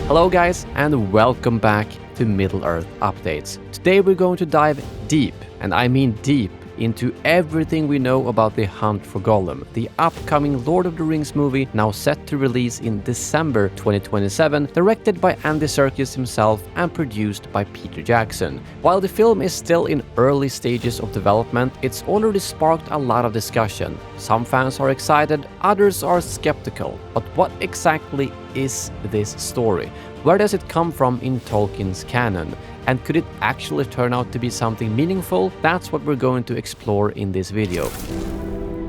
Hello guys, and welcome back to Middle-earth Updates. Today we're going to dive deep, and I mean deep, into everything we know about the hunt for Gollum, the upcoming Lord of the Rings movie now set to release in December 2027, directed by Andy Serkis himself and produced by Peter Jackson. While the film is still in early stages of development, it's already sparked a lot of discussion. Some fans are excited, others are skeptical. But what exactly is this story? Where does it come from in Tolkien's canon? And could it actually turn out to be something meaningful? That's what we're going to explore in this video.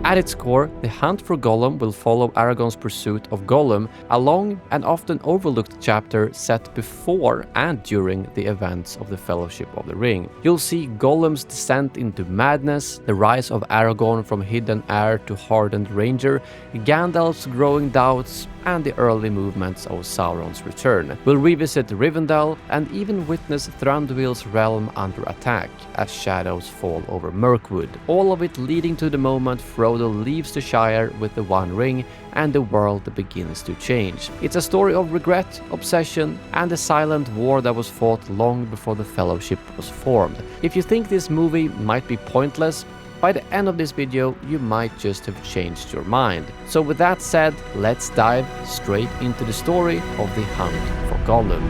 At its core, the hunt for Gollum will follow Aragorn's pursuit of Gollum, a long and often overlooked chapter set before and during the events of the Fellowship of the Ring. You'll see Gollum's descent into madness, the rise of Aragorn from hidden heir to hardened ranger, Gandalf's growing doubts, and the early movements of Sauron's return. We'll revisit Rivendell and even witness Thranduil's realm under attack as shadows fall over Mirkwood, all of it leading to the moment Frodo leaves the Shire with the One Ring and the world begins to change. It's a story of regret, obsession, and a silent war that was fought long before the Fellowship was formed. If you think this movie might be pointless, by the end of this video, you might just have changed your mind. So with that said, let's dive straight into the story of the hunt for Gollum.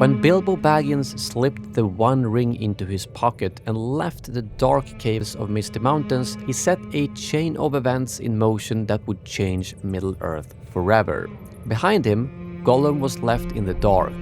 When Bilbo Baggins slipped the One Ring into his pocket and left the dark caves of Misty Mountains, he set a chain of events in motion that would change Middle-earth forever. Behind him, Gollum was left in the dark.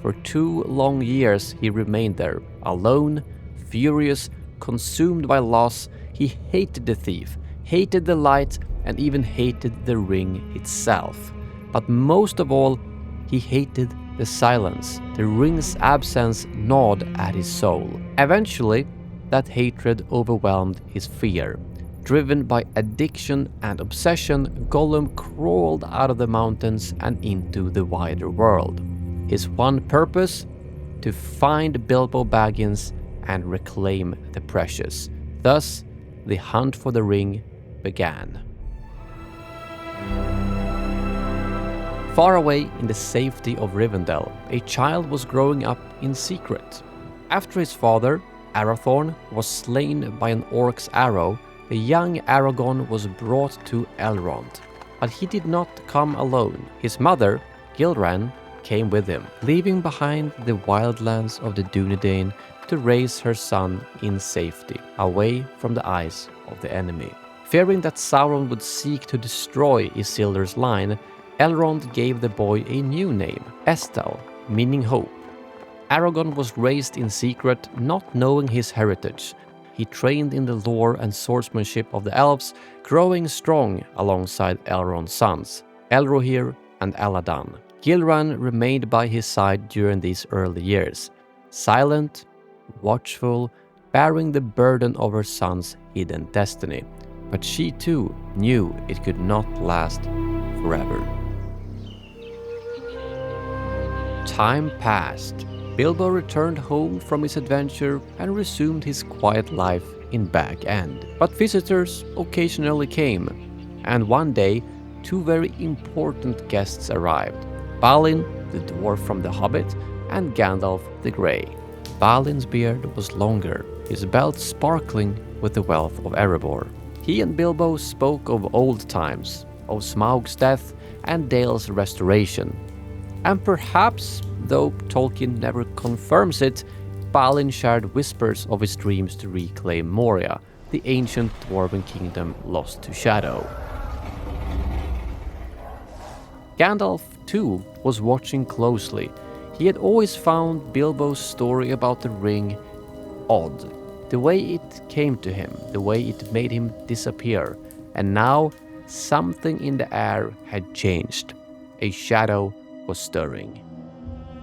For 2 long years he remained there, alone, furious, consumed by loss. He hated the thief, hated the light, and even hated the ring itself. But most of all, he hated the silence. The ring's absence gnawed at his soul. Eventually, that hatred overwhelmed his fear. Driven by addiction and obsession, Gollum crawled out of the mountains and into the wider world. His one purpose? To find Bilbo Baggins and reclaim the precious. Thus, the hunt for the ring began. Far away in the safety of Rivendell, a child was growing up in secret. After his father, Arathorn, was slain by an orc's arrow, the young Aragorn was brought to Elrond. But he did not come alone. His mother, Gilraen, came with him, leaving behind the wildlands of the Dunedain to raise her son in safety, away from the eyes of the enemy. Fearing that Sauron would seek to destroy Isildur's line, Elrond gave the boy a new name, Estel, meaning hope. Aragorn was raised in secret, not knowing his heritage. He trained in the lore and swordsmanship of the elves, growing strong alongside Elrond's sons, Elrohir and Aladan. Gilraen remained by his side during these early years, silent, watchful, bearing the burden of her son's hidden destiny. But she too knew it could not last forever. Time passed. Bilbo returned home from his adventure and resumed his quiet life in Bag End. But visitors occasionally came, and one day 2 very important guests arrived. Balin, the dwarf from The Hobbit, and Gandalf the Grey. Balin's beard was longer, his belt sparkling with the wealth of Erebor. He and Bilbo spoke of old times, of Smaug's death and Dale's restoration. And perhaps, though Tolkien never confirms it, Balin shared whispers of his dreams to reclaim Moria, the ancient dwarven kingdom lost to shadow. Gandalf, too, was watching closely. He had always found Bilbo's story about the ring odd. The way it came to him, the way it made him disappear. And now, something in the air had changed. A shadow was stirring.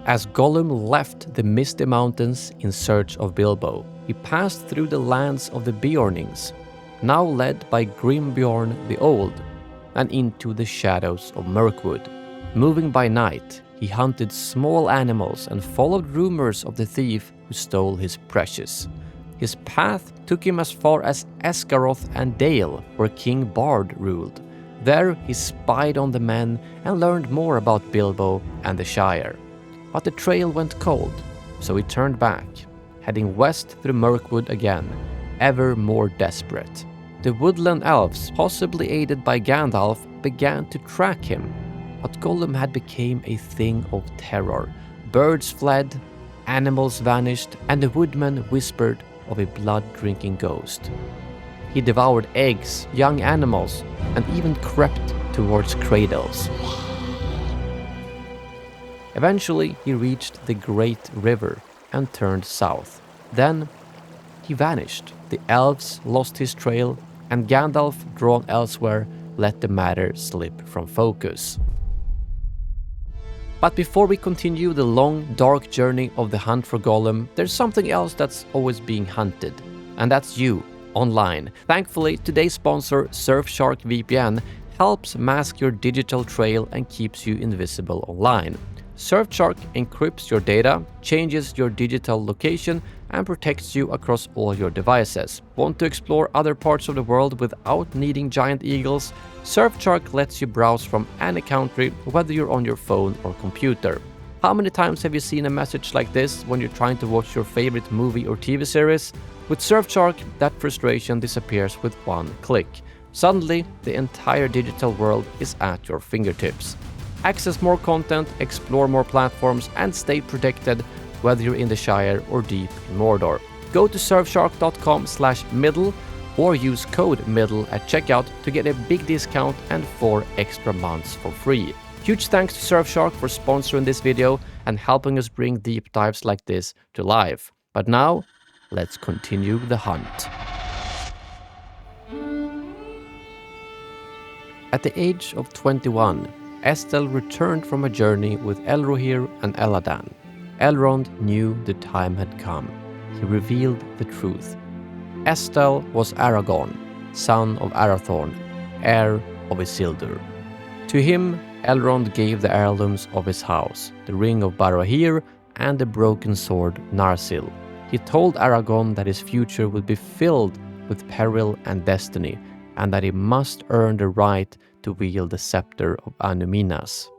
As Gollum left the Misty Mountains in search of Bilbo, he passed through the lands of the Beornings, now led by Grimbeorn the Old, and into the shadows of Mirkwood. Moving by night, he hunted small animals and followed rumors of the thief who stole his precious. His path took him as far as Esgaroth and Dale, where King Bard ruled. There he spied on the men and learned more about Bilbo and the Shire. But the trail went cold, so he turned back, heading west through Mirkwood again, ever more desperate. The woodland elves, possibly aided by Gandalf, began to track him, but Gollum had become a thing of terror. Birds fled, animals vanished, and the woodmen whispered of a blood-drinking ghost. He devoured eggs, young animals, and even crept towards cradles. Eventually, he reached the Great River and turned south. Then, he vanished. The elves lost his trail, and Gandalf, drawn elsewhere, let the matter slip from focus. But before we continue the long, dark journey of the hunt for Gollum, there's something else that's always being hunted, and that's you, online. Thankfully, today's sponsor, Surfshark VPN, helps mask your digital trail and keeps you invisible online. Surfshark encrypts your data, changes your digital location, and protects you across all your devices. Want to explore other parts of the world without needing giant eagles? Surfshark lets you browse from any country, whether you're on your phone or computer. How many times have you seen a message like this when you're trying to watch your favorite movie or TV series? With Surfshark, that frustration disappears with one click. Suddenly, the entire digital world is at your fingertips. Access more content, explore more platforms, and stay protected whether you're in the Shire or deep in Mordor. Go to surfshark.com/middle or use code MIDDLE at checkout to get a big discount and 4 extra months for free. Huge thanks to Surfshark for sponsoring this video and helping us bring deep dives like this to life. But now, let's continue the hunt. At the age of 21, Estelle returned from a journey with Elrohir and Eladan. Elrond knew the time had come. He revealed the truth. Estelle was Aragorn, son of Arathorn, heir of Isildur. To him, Elrond gave the heirlooms of his house, the ring of Barahir and the broken sword Narsil. He told Aragorn that his future would be filled with peril and destiny, and that he must earn the right to wield the scepter of Anuminas.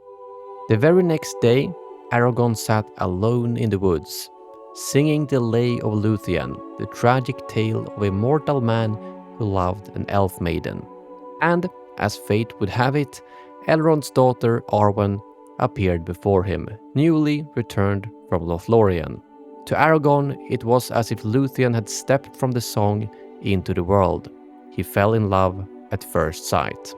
The very next day, Aragorn sat alone in the woods, singing the Lay of Luthien, the tragic tale of a mortal man who loved an elf maiden. And, as fate would have it, Elrond's daughter Arwen appeared before him, newly returned from Lothlorien. To Aragorn, it was as if Luthien had stepped from the song into the world. He fell in love at first sight.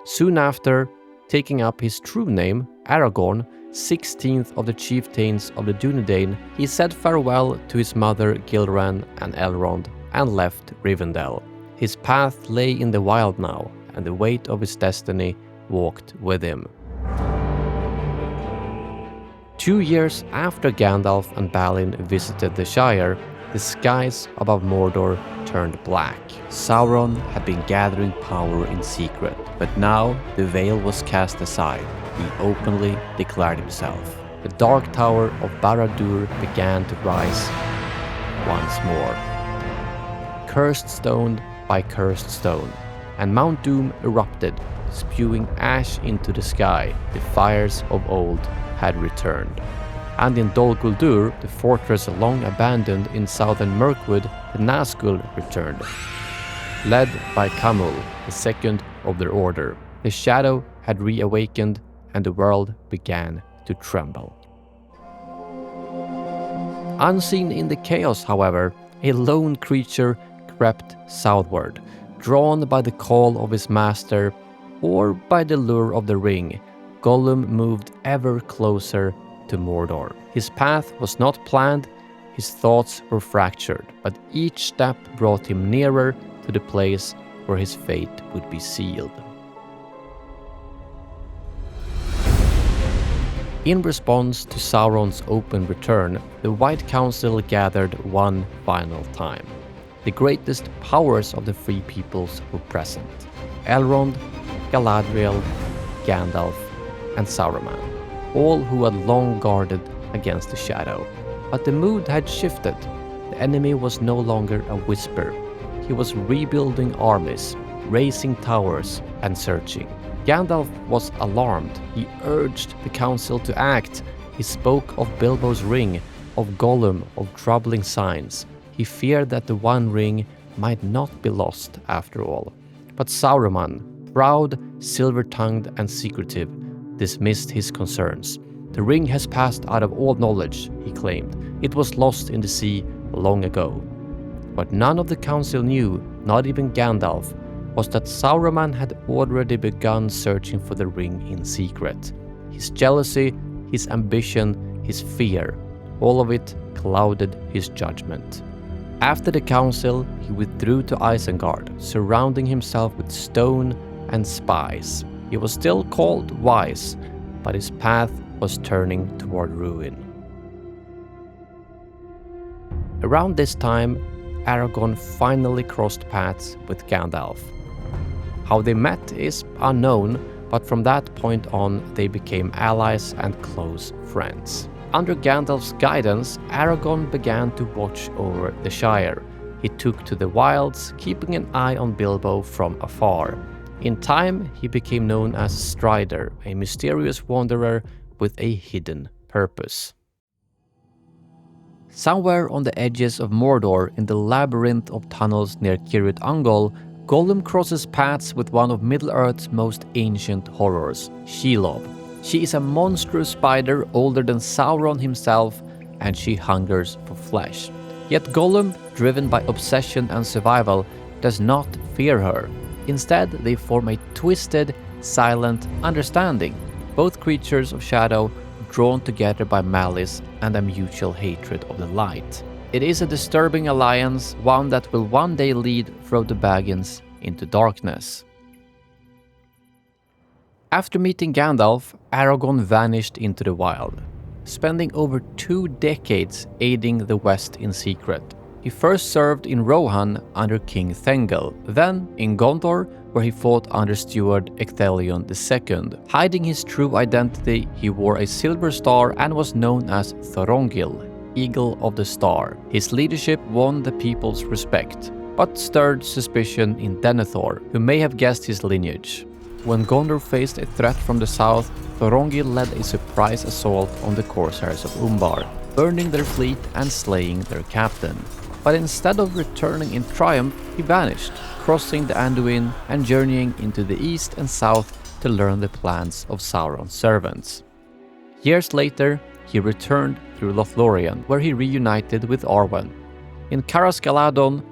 Soon after, taking up his true name, Aragorn, 16th of the chieftains of the Dunedain, he said farewell to his mother Gilraen and Elrond and left Rivendell. His path lay in the wild now, and the weight of his destiny walked with him. 2 years after Gandalf and Balin visited the Shire, the skies above Mordor turned black. Sauron had been gathering power in secret, but now the veil was cast aside. He openly declared himself. The Dark Tower of Barad-dûr began to rise once more. Cursed stone by cursed stone, and Mount Doom erupted, spewing ash into the sky. The fires of old had returned. And in Dol Guldur, the fortress long abandoned in southern Mirkwood, the Nazgul returned, led by Camul, the second of their order. The shadow had reawakened, and the world began to tremble. Unseen in the chaos, however, a lone creature crept southward, drawn by the call of his master or by the lure of the ring. Gollum moved ever closer to Mordor. His path was not planned, his thoughts were fractured, but each step brought him nearer to the place where his fate would be sealed. In response to Sauron's open return, the White Council gathered one final time. The greatest powers of the Free Peoples were present: Elrond, Galadriel, Gandalf, and Saruman, all who had long guarded against the shadow. But the mood had shifted. The enemy was no longer a whisper. He was rebuilding armies, raising towers, and searching. Gandalf was alarmed. He urged the council to act. He spoke of Bilbo's ring, of Gollum, of troubling signs. He feared that the One Ring might not be lost after all. But Sauron, proud, silver-tongued, and secretive, dismissed his concerns. The ring has passed out of all knowledge, he claimed. It was lost in the sea long ago. What none of the council knew, not even Gandalf, was that Sauron had already begun searching for the ring in secret. His jealousy, his ambition, his fear, all of it clouded his judgment. After the council, he withdrew to Isengard, surrounding himself with stone and spies. He was still called wise, but his path was turning toward ruin. Around this time, Aragorn finally crossed paths with Gandalf. How they met is unknown, but from that point on, they became allies and close friends. Under Gandalf's guidance, Aragorn began to watch over the Shire. He took to the wilds, keeping an eye on Bilbo from afar. In time, he became known as Strider, a mysterious wanderer with a hidden purpose. Somewhere on the edges of Mordor, in the labyrinth of tunnels near Cirith Ungol, Gollum crosses paths with one of Middle-earth's most ancient horrors, Shelob. She is a monstrous spider older than Sauron himself, and she hungers for flesh. Yet Gollum, driven by obsession and survival, does not fear her. Instead, they form a twisted, silent understanding, both creatures of shadow drawn together by malice and a mutual hatred of the light. It is a disturbing alliance, one that will one day lead Frodo Baggins into darkness. After meeting Gandalf, Aragorn vanished into the wild, spending over 2 decades aiding the West in secret. He first served in Rohan under King Thengel, then in Gondor, where he fought under Steward Ecthelion II. Hiding his true identity, he wore a silver star and was known as Thorongil, Eagle of the Star. His leadership won the people's respect, but stirred suspicion in Denethor, who may have guessed his lineage. When Gondor faced a threat from the south, Thorongil led a surprise assault on the corsairs of Umbar, burning their fleet and slaying their captain. But instead of returning in triumph, he vanished, crossing the Anduin and journeying into the east and south to learn the plans of Sauron's servants. Years later, he returned through Lothlorien, where he reunited with Arwen. In Caras Galadon,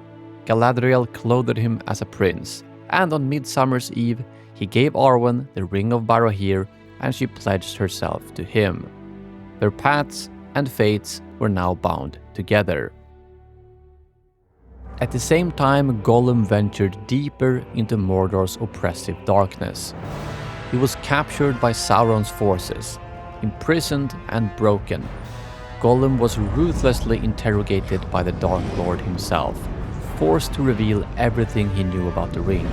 Galadriel clothed him as a prince, and on Midsummer's Eve, he gave Arwen the Ring of Barad-dûr, and she pledged herself to him. Their paths and fates were now bound together. At the same time, Gollum ventured deeper into Mordor's oppressive darkness. He was captured by Sauron's forces, imprisoned and broken. Gollum was ruthlessly interrogated by the Dark Lord himself, forced to reveal everything he knew about the ring.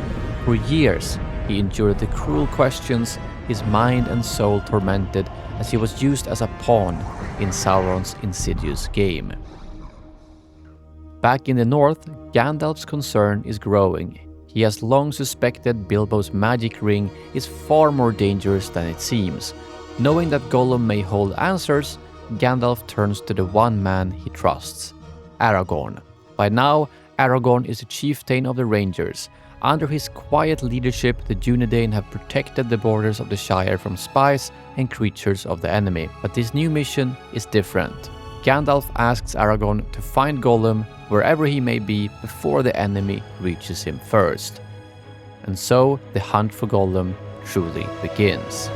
For years, he endured the cruel questions, his mind and soul tormented as he was used as a pawn in Sauron's insidious game. Back in the north, Gandalf's concern is growing. He has long suspected Bilbo's magic ring is far more dangerous than it seems. Knowing that Gollum may hold answers, Gandalf turns to the one man he trusts, Aragorn. By now, Aragorn is the chieftain of the Rangers. Under his quiet leadership, the Dunedain have protected the borders of the Shire from spies and creatures of the enemy. But this new mission is different. Gandalf asks Aragorn to find Gollum wherever he may be before the enemy reaches him first. And so the hunt for Gollum truly begins.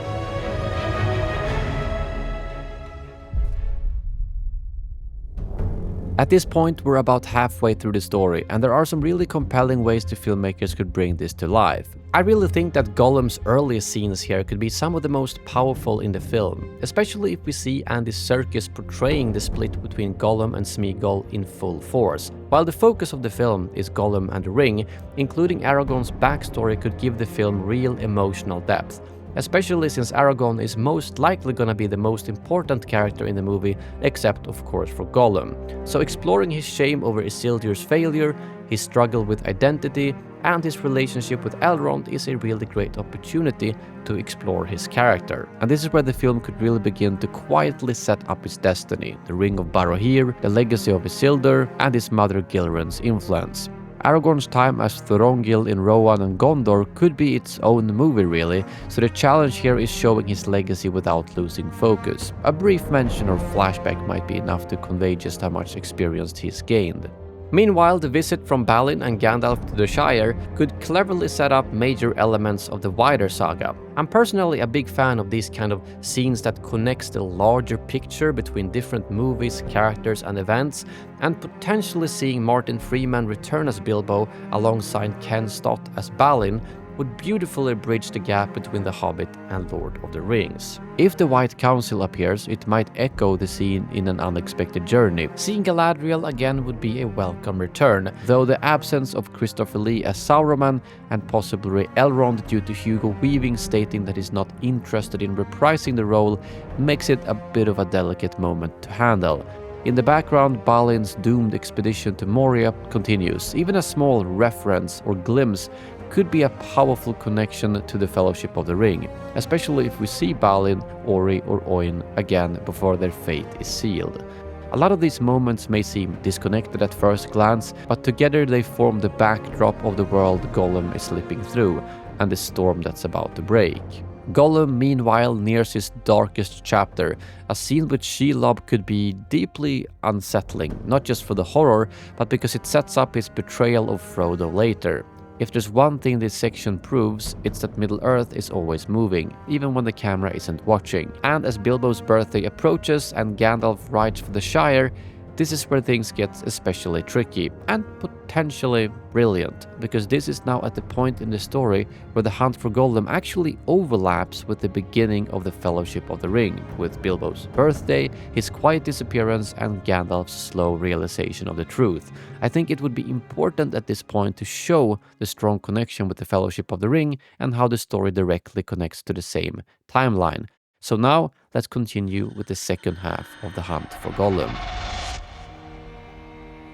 At this point, we're about halfway through the story, and there are some really compelling ways the filmmakers could bring this to life. I really think that Gollum's earliest scenes here could be some of the most powerful in the film, especially if we see Andy Serkis portraying the split between Gollum and Smeagol in full force. While the focus of the film is Gollum and the ring, including Aragorn's backstory could give the film real emotional depth. especially since Aragorn is most likely gonna be the most important character in the movie, except of course for Gollum. So exploring his shame over Isildur's failure, his struggle with identity, and his relationship with Elrond is a really great opportunity to explore his character. And this is where the film could really begin to quietly set up his destiny, the Ring of Barad-dûr, the legacy of Isildur, and his mother Gilraen's influence. Aragorn's time as Thorongil in Rohan and Gondor could be its own movie really, so the challenge here is showing his legacy without losing focus. A brief mention or flashback might be enough to convey just how much experience he's gained. Meanwhile, the visit from Balin and Gandalf to the Shire could cleverly set up major elements of the wider saga. I'm personally a big fan of these kind of scenes that connects the larger picture between different movies, characters and events, and potentially seeing Martin Freeman return as Bilbo alongside Ken Stott as Balin would beautifully bridge the gap between The Hobbit and Lord of the Rings. If the White Council appears, it might echo the scene in An Unexpected Journey. Seeing Galadriel again would be a welcome return, though the absence of Christopher Lee as Sauron and possibly Elrond due to Hugo Weaving stating that he's not interested in reprising the role makes it a bit of a delicate moment to handle. In the background, Balin's doomed expedition to Moria continues. Even a small reference or glimpse could be a powerful connection to the Fellowship of the Ring, especially if we see Balin, Ori or Oin again before their fate is sealed. A lot of these moments may seem disconnected at first glance, but together they form the backdrop of the world Gollum is slipping through and the storm that's about to break. Gollum, meanwhile, nears his darkest chapter. A scene with Shelob could be deeply unsettling, not just for the horror, but because it sets up his betrayal of Frodo later. If there's one thing this section proves, it's that Middle-earth is always moving, even when the camera isn't watching. And as Bilbo's birthday approaches and Gandalf rides for the Shire, this is where things get especially tricky and potentially brilliant, because this is now at the point in the story where the hunt for Gollum actually overlaps with the beginning of the Fellowship of the Ring, with Bilbo's birthday, his quiet disappearance, and Gandalf's slow realization of the truth. I think it would be important at this point to show the strong connection with the Fellowship of the Ring and how the story directly connects to the same timeline. So now, let's continue with the second half of the hunt for Gollum.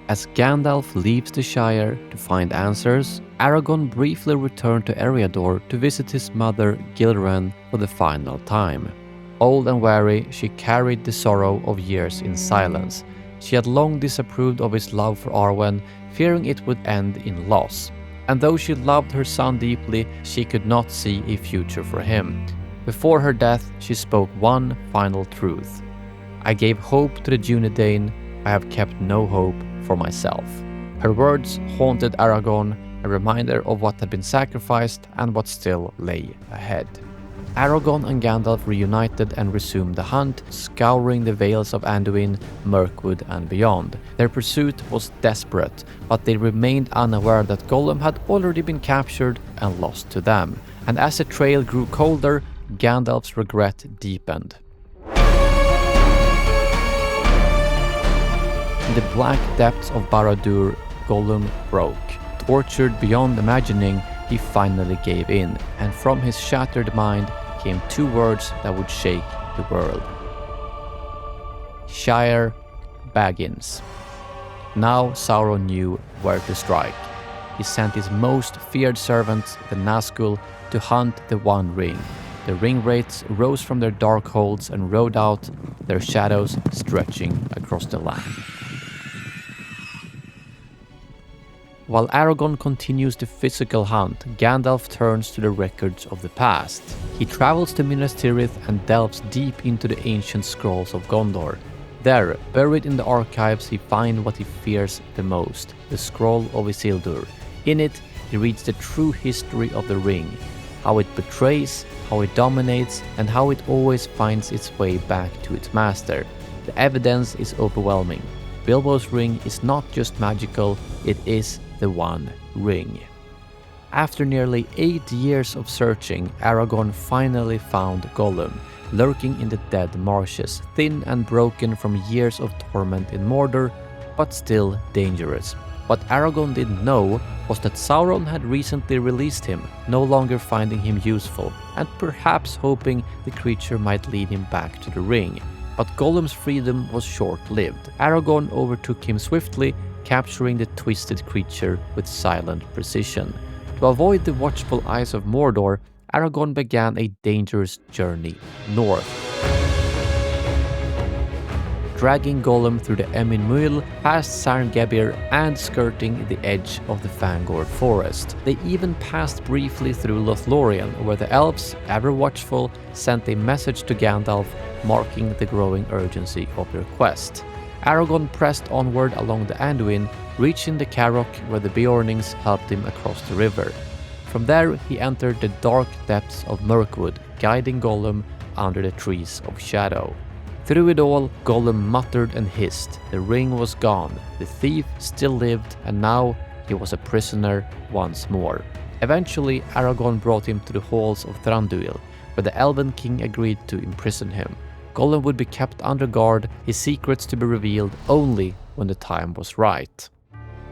As Gandalf leaves the Shire to find answers, Aragorn briefly returned to Eriador to visit his mother Gilraen for the final time. Old and weary, she carried the sorrow of years in silence. She had long disapproved of his love for Arwen, fearing it would end in loss. And though she loved her son deeply, she could not see a future for him. Before her death, she spoke one final truth. I gave hope to the Dunedain, I have kept no hope for myself. Her words haunted Aragorn, a reminder of what had been sacrificed and what still lay ahead. Aragorn and Gandalf reunited and resumed the hunt, scouring the vales of Anduin, Mirkwood and beyond. Their pursuit was desperate, but they remained unaware that Gollum had already been captured and lost to them. And as the trail grew colder, Gandalf's regret deepened. In the black depths of Barad-dûr, Gollum broke. Tortured beyond imagining, he finally gave in, and from his shattered mind came two words that would shake the world. Shire Baggins. Now Sauron knew where to strike. He sent his most feared servant, the Nazgûl, to hunt the One Ring. The ring wraiths rose from their dark holes and rode out, their shadows stretching across the land. While Aragorn continues the physical hunt, Gandalf turns to the records of the past. He travels to Minas Tirith and delves deep into the ancient scrolls of Gondor. There, buried in the archives, he finds what he fears the most, the Scroll of Isildur. In it, he reads the true history of the ring, how it betrays, how it dominates, and how it always finds its way back to its master. The evidence is overwhelming. Bilbo's ring is not just magical, it is the One Ring. After nearly 8 years of searching, Aragorn finally found Gollum, lurking in the dead marshes, thin and broken from years of torment in Mordor, but still dangerous. What Aragorn didn't know was that Sauron had recently released him, no longer finding him useful, and perhaps hoping the creature might lead him back to the ring. But Gollum's freedom was short-lived. Aragorn overtook him swiftly, capturing the twisted creature with silent precision. To avoid the watchful eyes of Mordor, Aragorn began a dangerous journey north. Dragging Gollum through the Emyn Muil, past Sarngebir and skirting the edge of the Fangorn forest. They even passed briefly through Lothlorien, where the elves, ever watchful, sent a message to Gandalf marking the growing urgency of their quest. Aragorn pressed onward along the Anduin, reaching the Carrock where the Beornings helped him across the river. From there he entered the dark depths of Mirkwood, guiding Gollum under the trees of shadow. Through it all, Gollum muttered and hissed. The ring was gone, the thief still lived, and now he was a prisoner once more. Eventually, Aragorn brought him to the halls of Thranduil, where the Elven King agreed to imprison him. Gollum would be kept under guard, his secrets to be revealed only when the time was right.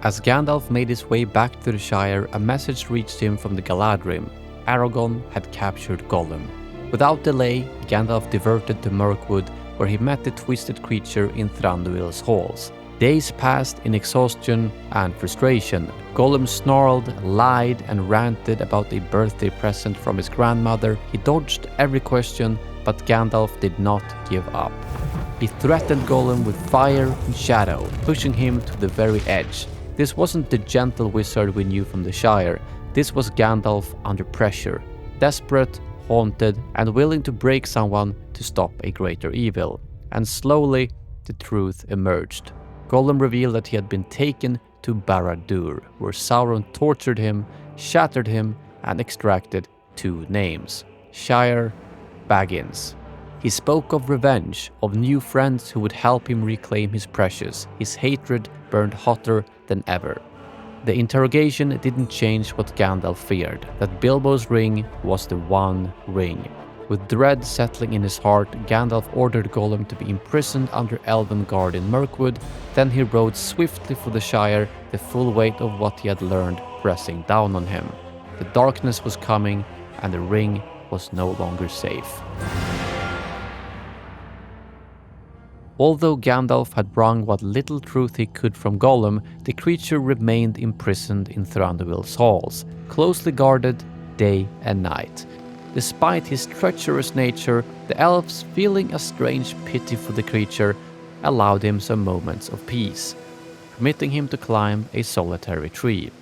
As Gandalf made his way back to the Shire, a message reached him from the Galadrim. Aragorn had captured Gollum. Without delay, Gandalf diverted to Mirkwood, where he met the twisted creature in Thranduil's halls. Days passed in exhaustion and frustration. Gollum snarled, lied, and ranted about a birthday present from his grandmother. He dodged every question, but Gandalf did not give up. He threatened Gollum with fire and shadow, pushing him to the very edge. This wasn't the gentle wizard we knew from the Shire. This was Gandalf under pressure, desperate, haunted, and willing to break someone to stop a greater evil. And slowly, the truth emerged. Gollum revealed that he had been taken to Barad-dûr, where Sauron tortured him, shattered him, and extracted two names: Shire, Baggins. He spoke of revenge, of new friends who would help him reclaim his precious. His hatred burned hotter than ever. The interrogation didn't change what Gandalf feared, that Bilbo's ring was the one ring. With dread settling in his heart, Gandalf ordered Gollum to be imprisoned under Elven guard in Mirkwood. Then he rode swiftly for the Shire, the full weight of what he had learned pressing down on him. The darkness was coming, and the ring was no longer safe. Although Gandalf had wrung what little truth he could from Gollum, the creature remained imprisoned in Thranduil's halls, closely guarded day and night. Despite his treacherous nature, the elves, feeling a strange pity for the creature, allowed him some moments of peace, permitting him to climb a solitary tree.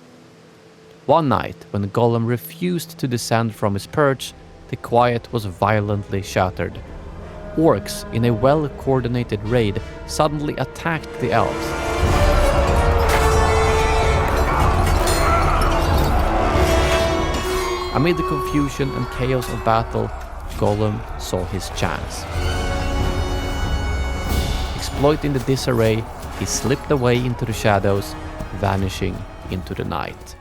One night, when Gollum refused to descend from his perch, the quiet was violently shattered. Orcs, in a well-coordinated raid, suddenly attacked the elves. Amid the confusion and chaos of battle, Gollum saw his chance. Exploiting the disarray, he slipped away into the shadows, vanishing into the night.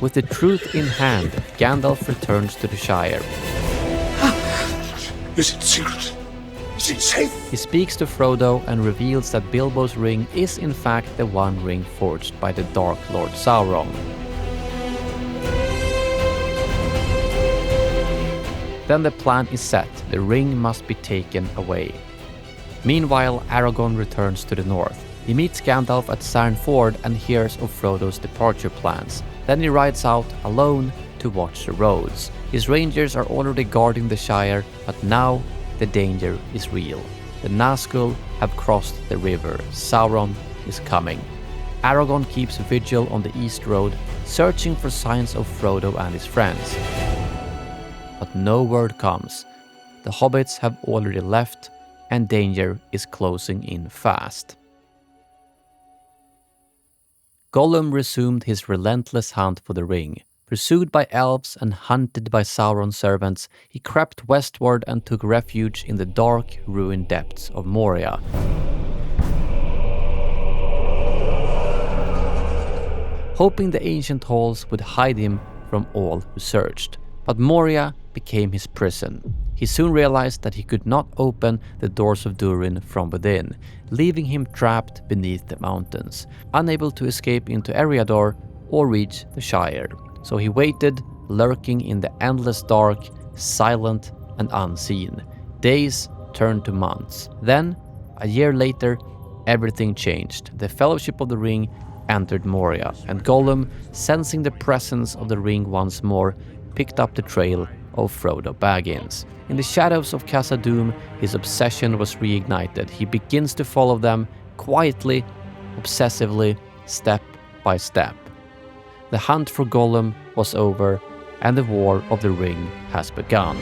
With the truth in hand, Gandalf returns to the Shire. Is it secret? Is it safe? He speaks to Frodo and reveals that Bilbo's ring is in fact the one ring forged by the Dark Lord Sauron. Then the plan is set. The ring must be taken away. Meanwhile, Aragorn returns to the north. He meets Gandalf at Sarn Ford and hears of Frodo's departure plans. Then he rides out alone to watch the roads. His rangers are already guarding the Shire, but now the danger is real. The Nazgûl have crossed the river. Sauron is coming. Aragorn keeps vigil on the East Road, searching for signs of Frodo and his friends. But no word comes. The hobbits have already left, and danger is closing in fast. Gollum resumed his relentless hunt for the ring. Pursued by elves and hunted by Sauron's servants, he crept westward and took refuge in the dark, ruined depths of Moria. Hoping the ancient halls would hide him from all who searched. But Moria became his prison. He soon realized that he could not open the doors of Durin from within, leaving him trapped beneath the mountains, unable to escape into Eriador or reach the Shire. So he waited, lurking in the endless dark, silent and unseen. Days turned to months. Then, a year later, everything changed. The Fellowship of the Ring entered Moria, and Gollum, sensing the presence of the ring once more, picked up the trail of Frodo Baggins. In the shadows of Khazad-dûm, his obsession was reignited. He begins to follow them quietly, obsessively, step by step. The hunt for Gollum was over, and the War of the Ring has begun.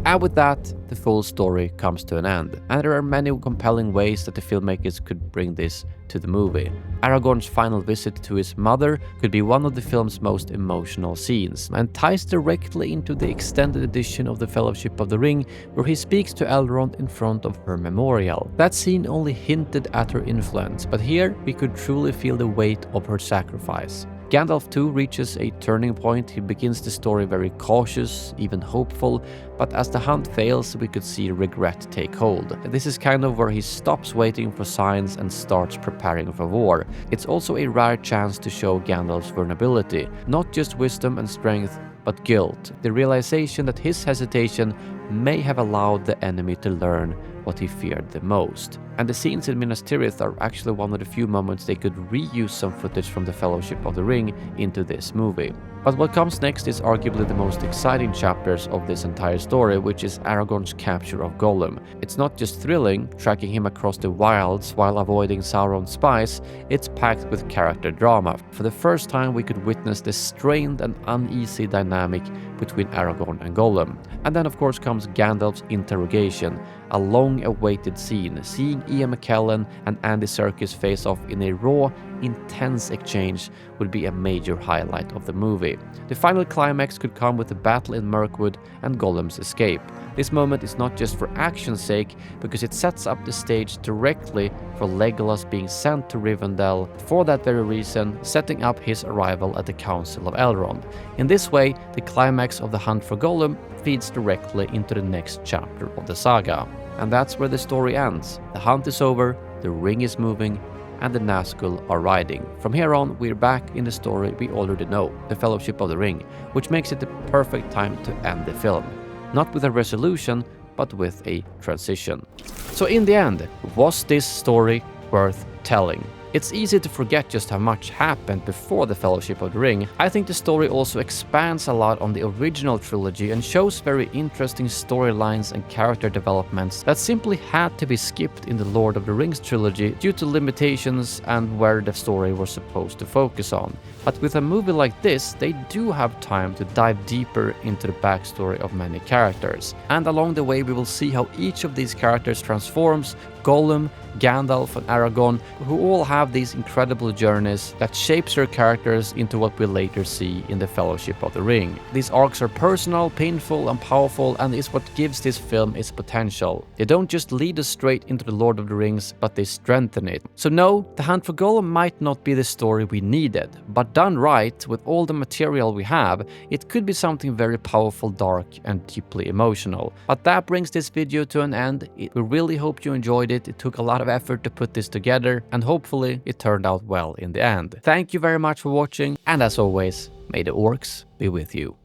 And with that, the full story comes to an end, and there are many compelling ways that the filmmakers could bring this to the movie. Aragorn's final visit to his mother could be one of the film's most emotional scenes, and ties directly into the extended edition of the Fellowship of the Ring, where he speaks to Elrond in front of her memorial. That scene only hinted at her influence, but here we could truly feel the weight of her sacrifice. Gandalf too reaches a turning point. He begins the story very cautious, even hopeful, but as the hunt fails, we could see regret take hold. This is kind of where he stops waiting for signs and starts preparing for war. It's also a rare chance to show Gandalf's vulnerability, not just wisdom and strength, but guilt, the realization that his hesitation may have allowed the enemy to learn what he feared the most. And the scenes in Minas Tirith are actually one of the few moments they could reuse some footage from the Fellowship of the Ring into this movie. But what comes next is arguably the most exciting chapters of this entire story, which is Aragorn's capture of Gollum. It's not just thrilling, tracking him across the wilds while avoiding Sauron's spies, it's packed with character drama. For the first time we could witness the strained and uneasy dynamic between Aragorn and Gollum. And then of course comes Gandalf's interrogation, a long-awaited scene. Seeing Ian McKellen and Andy Serkis face off in a raw, intense exchange would be a major highlight of the movie. The final climax could come with the battle in Mirkwood and Gollum's escape. This moment is not just for action's sake, because it sets up the stage directly for Legolas being sent to Rivendell, for that very reason setting up his arrival at the Council of Elrond. In this way, the climax of the hunt for Gollum feeds directly into the next chapter of the saga. And that's where the story ends. The hunt is over, the ring is moving, and the Nazgûl are riding. From here on, we're back in the story we already know, the Fellowship of the Ring, which makes it the perfect time to end the film. Not with a resolution, but with a transition. So in the end, was this story worth telling? It's easy to forget just how much happened before the Fellowship of the Ring. I think the story also expands a lot on the original trilogy and shows very interesting storylines and character developments that simply had to be skipped in the Lord of the Rings trilogy due to limitations and where the story was supposed to focus on. But with a movie like this, they do have time to dive deeper into the backstory of many characters. And along the way we will see how each of these characters transforms. Gollum, Gandalf and Aragorn, who all have these incredible journeys that shapes their characters into what we later see in the Fellowship of the Ring. These arcs are personal, painful and powerful, and is what gives this film its potential. They don't just lead us straight into the Lord of the Rings, but they strengthen it. So no, The Hunt for Gollum might not be the story we needed, but done right, with all the material we have, it could be something very powerful, dark and deeply emotional. But that brings this video to an end. We really hope you enjoyed it. It took a lot of effort to put this together, and hopefully it turned out well in the end. Thank you very much for watching, and as always, may the orcs be with you.